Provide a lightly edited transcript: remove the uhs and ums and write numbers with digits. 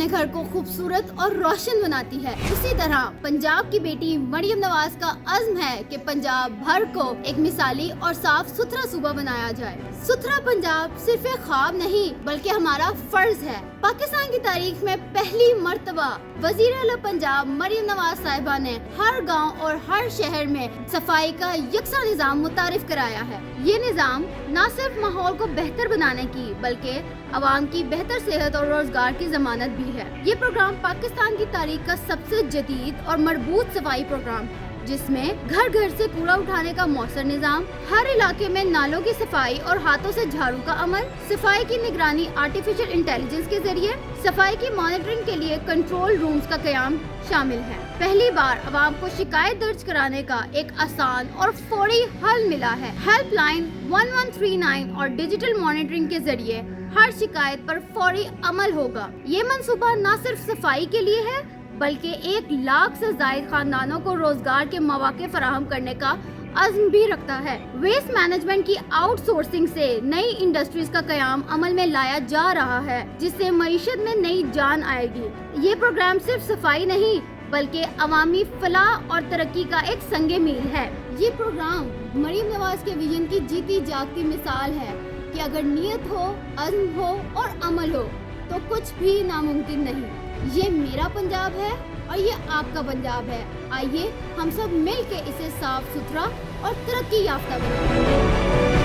अपने घर को खूबसूरत और रोशन बनाती है, उसी तरह पंजाब की बेटी मरियम नवाज का अज़्म है कि पंजाब भर को एक मिसाली और साफ सुथरा सूबा बनाया जाए। सुथरा पंजाब सिर्फ एक ख्वाब नहीं बल्कि हमारा फर्ज है। पाकिस्तान की तारीख में पहली मर्तबा वज़ीर आला पंजाब मरियम नवाज साहिबा ने हर गांव और हर शहर में सफाई का यकसा निज़ाम मुतारिफ कराया है। ये निज़ाम न सिर्फ माहौल को बेहतर बनाने की बल्कि आवाम की बेहतर सेहत और रोजगार की जमानत भी है। ये प्रोग्राम पाकिस्तान की तारीख का सबसे जदीद और मरबूत सफाई प्रोग्राम है, जिसमें घर घर से कूड़ा उठाने का मौसर निज़ाम, हर इलाके में नालों की सफाई और हाथों से झाड़ू का अमल, सफाई की निगरानी आर्टिफिशियल इंटेलिजेंस के जरिए, सफाई की मॉनिटरिंग के लिए कंट्रोल रूम्स का क़याम शामिल है। पहली बार अवाम को शिकायत दर्ज कराने का एक आसान और फौरी हल मिला है। हेल्पलाइन 1139 और डिजिटल मॉनिटरिंग के जरिए हर शिकायत पर फौरी अमल होगा। ये मंसूबा न सिर्फ सफाई के लिए है बल्कि 1 लाख से ज़ायद खानदानों को रोजगार के मौके फराहम करने का अज़्म भी रखता है। वेस्ट मैनेजमेंट की आउटसोर्सिंग से नई इंडस्ट्रीज का क़याम अमल में लाया जा रहा है, जिससे मईशत में नई जान आएगी। ये प्रोग्राम सिर्फ सफाई नहीं बल्कि अवामी फलाह और तरक्की का एक संगे मील है। ये प्रोग्राम मरियम नवाज के विजन की जीती जागती मिसाल है कि अगर नीयत हो, अज़्म हो और अमल हो तो कुछ भी नामुमकिन नहीं। ये मेरा पंजाब है और ये आपका पंजाब है। आइए हम सब मिल के इसे साफ सुथरा और तरक्की याफ्ता बनाएं।